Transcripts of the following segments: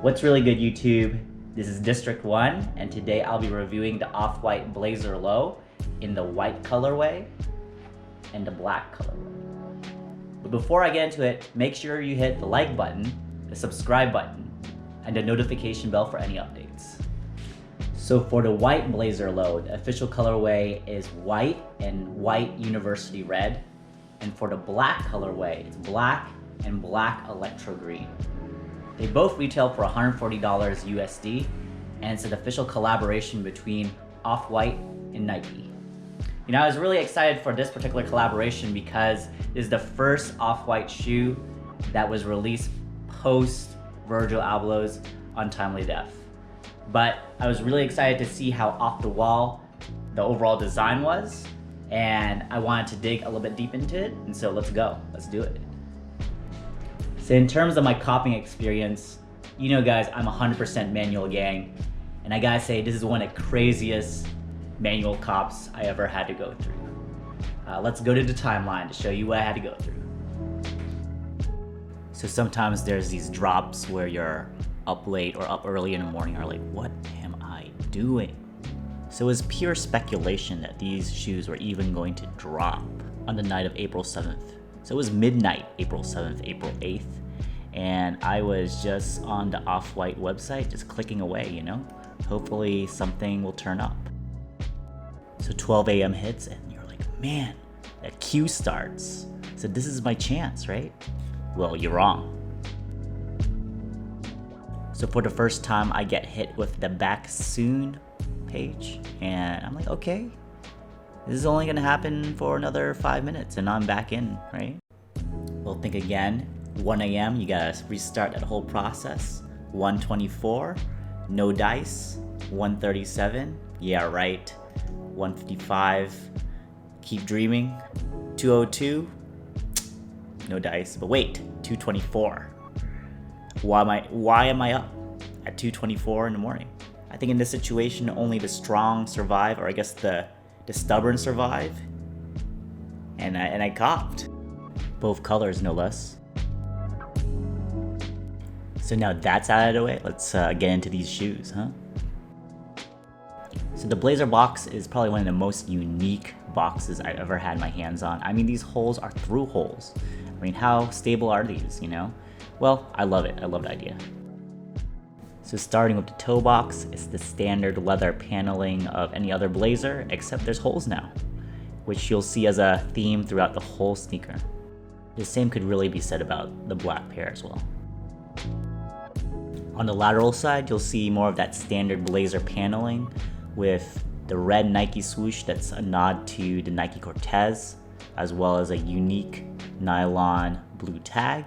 What's really good, YouTube? This is District 1, and today I'll be reviewing the Offwhite Blazer Low in the white colorway and the black colorway. But before I get into it, make sure you hit the like button, the subscribe button, and the notification bell for any updates. So for the white Blazer Low, the official colorway is white and white university red. And for the black colorway, it's black and black electro green. They both retail for $140 USD, and it's an official collaboration between Offwhite and Nike. You know, I was really excited for this particular collaboration because this is the first Offwhite shoe that was released post Virgil Abloh's Untimely Death. But I was really excited to see how off the wall the overall design was, and I wanted to dig a little bit deep into it, and so let's go, let's do it. So in terms of my copying experience, you know guys, I'm 100% manual gang, and I gotta say this is one of the craziest manual cops I ever had to go through. Let's go to the timeline to show you what I had to go through. So sometimes there's these drops where you're up late or up early in the morning, or like, what am I doing? So it was pure speculation that these shoes were even going to drop on the night of April 7th. So it was midnight, April 7th, April 8th, and I was just on the Offwhite website, just clicking away, you know? Hopefully something will turn up. So 12 a.m. hits, and you're like, man, that queue starts. So this is my chance, right? Well, you're wrong. So for the first time, I get hit with the back soon page, and I'm like, okay, this is only gonna happen for another 5 minutes and I'm back in, right? Well, think again. 1 a.m., you gotta restart that whole process. 1:24, no dice. 1:37, yeah, right. 1:55, keep dreaming. 2:02, no dice. But wait, 2:24. Why am I up at 2:24 in the morning? I think in this situation, only the strong survive, or I guess the stubborn survive, and I copped. Both colors, no less. So now that's out of the way, let's get into these shoes, huh? So the Blazer box is probably one of the most unique boxes I've ever had my hands on. I mean, these holes are through holes. I mean, how stable are these, you know? Well, I love it, I love the idea. So starting with the toe box, it's the standard leather paneling of any other Blazer, except there's holes now, which you'll see as a theme throughout the whole sneaker. The same could really be said about the black pair as well. On the lateral side, you'll see more of that standard Blazer paneling with the red Nike swoosh that's a nod to the Nike Cortez, as well as a unique nylon blue tag,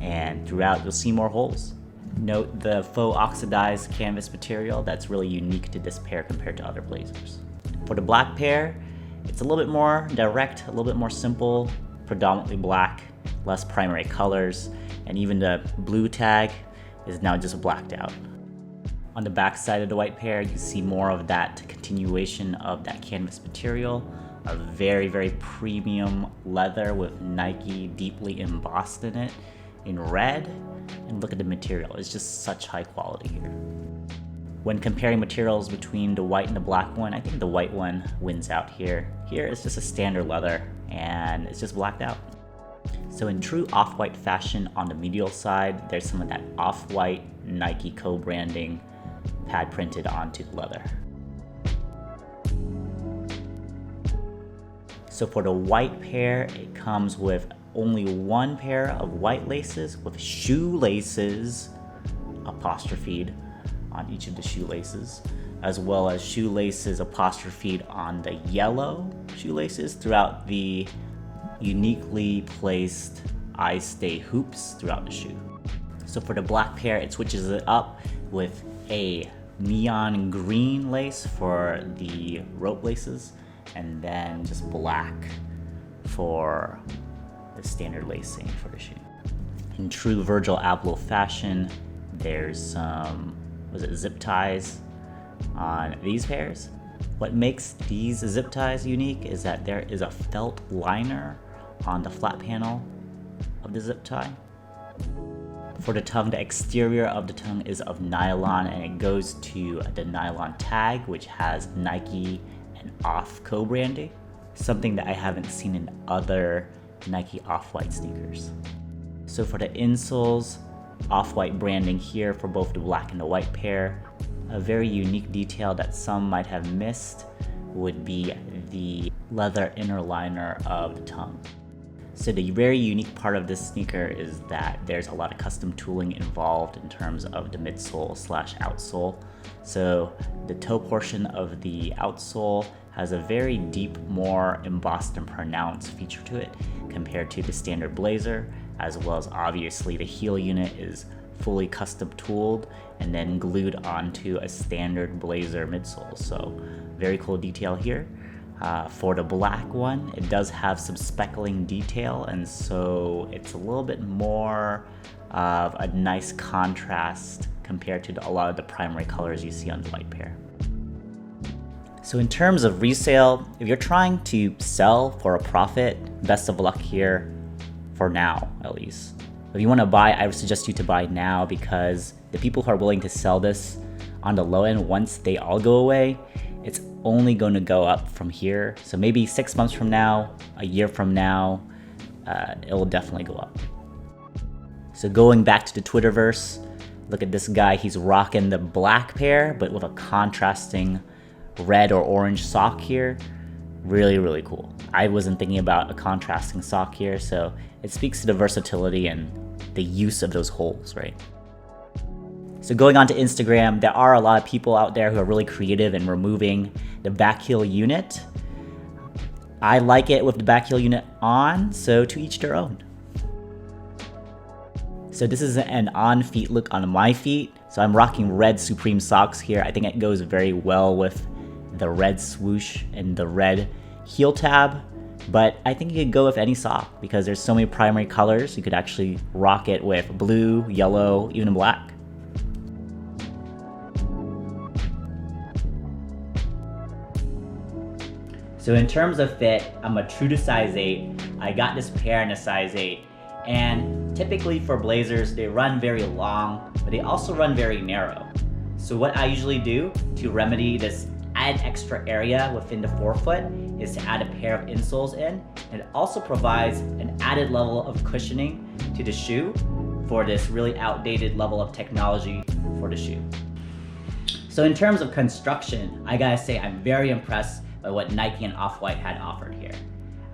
and throughout you'll see more holes. Note the faux oxidized canvas material that's really unique to this pair compared to other Blazers. For the black pair, it's a little bit more direct, a little bit more simple, predominantly black, less primary colors, and even the blue tag is now just blacked out. On the back side of the white pair, you see more of that continuation of that canvas material, a very, very premium leather with Nike deeply embossed in it in red. And look at the material, it's just such high quality here. When comparing materials between the white and the black one, I think the white one wins out here. Here it's just a standard leather and it's just blacked out. So in true Off-White fashion, on the medial side, there's some of that Off-White Nike co-branding pad printed onto the leather. So for the white pair, it comes with only one pair of white laces with shoelaces apostrophed on each of the shoelaces, as well as shoelaces apostrophed on the yellow shoelaces throughout the uniquely placed I Stay hoops throughout the shoe. So for the black pair, it switches it up with a neon green lace for the rope laces, and then just black for the standard lacing for the shoe. In true Virgil Abloh fashion, there's some, zip ties on these pairs. What makes these zip ties unique is that there is a felt liner on the flat panel of the zip tie. For the tongue, the exterior of the tongue is of nylon, and it goes to the nylon tag, which has Nike and Off co-branding, something that I haven't seen in other Nike Off-White sneakers. So for the insoles, Off-White branding here for both the black and the white pair. A very unique detail that some might have missed would be the leather inner liner of the tongue. So the very unique part of this sneaker is that there's a lot of custom tooling involved in terms of the midsole slash outsole. So the toe portion of the outsole has a very deep, more embossed and pronounced feature to it compared to the standard blazer, as well as obviously the heel unit is fully custom tooled and then glued onto a standard blazer midsole. So very cool detail here. For the black one, it does have some speckling detail, and so it's a little bit more of a nice contrast compared to a lot of the primary colors you see on the white pair. So in terms of resale, if you're trying to sell for a profit, best of luck here for now, at least. If you want to buy, I would suggest you to buy now, because the people who are willing to sell this on the low end, once they all go away, it's only going to go up from here. So maybe 6 months from now, a year from now, it will definitely go up. So going back to the Twitterverse, look at this guy. He's rocking the black pair, but with a contrasting red or orange sock here. Really, really cool. I wasn't thinking about a contrasting sock here, so it speaks to the versatility and the use of those holes, right? So going on to Instagram, there are a lot of people out there who are really creative in removing the back heel unit. I like it with the back heel unit on, so to each their own. So this is an on-feet look on my feet. So I'm rocking red Supreme socks here. I think it goes very well with the red swoosh and the red heel tab, but I think you could go with any sock because there's so many primary colors. You could actually rock it with blue, yellow, even black. So in terms of fit, I'm a true to size 8. I got this pair in a size 8. And typically for blazers, they run very long, but they also run very narrow. So what I usually do to remedy this added extra area within the forefoot is to add a pair of insoles in. And it also provides an added level of cushioning to the shoe for this really outdated level of technology for the shoe. So in terms of construction, I gotta say I'm very impressed by what Nike and Off-White had offered here.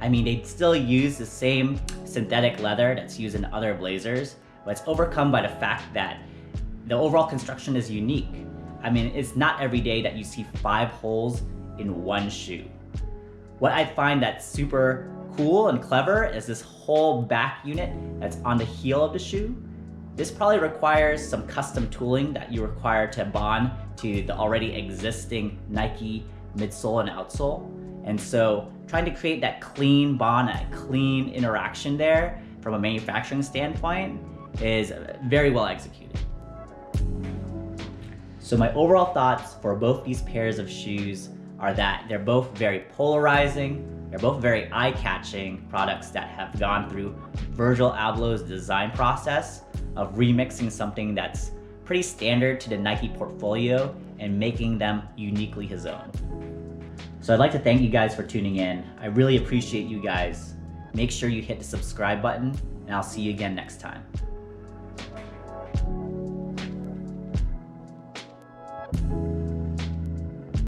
I mean, they still use the same synthetic leather that's used in other blazers, but it's overcome by the fact that the overall construction is unique. I mean, it's not every day that you see 5 holes in one shoe. What I find that's super cool and clever is this whole back unit that's on the heel of the shoe. This probably requires some custom tooling that you require to bond to the already existing Nike midsole and outsole. And so trying to create that clean bond, that clean interaction there from a manufacturing standpoint is very well executed. So my overall thoughts for both these pairs of shoes are that they're both very polarizing, they're both very eye-catching products that have gone through Virgil Abloh's design process of remixing something that's pretty standard to the Nike portfolio and making them uniquely his own. So I'd like to thank you guys for tuning in. I really appreciate you guys. Make sure you hit the subscribe button, and I'll see you again next time.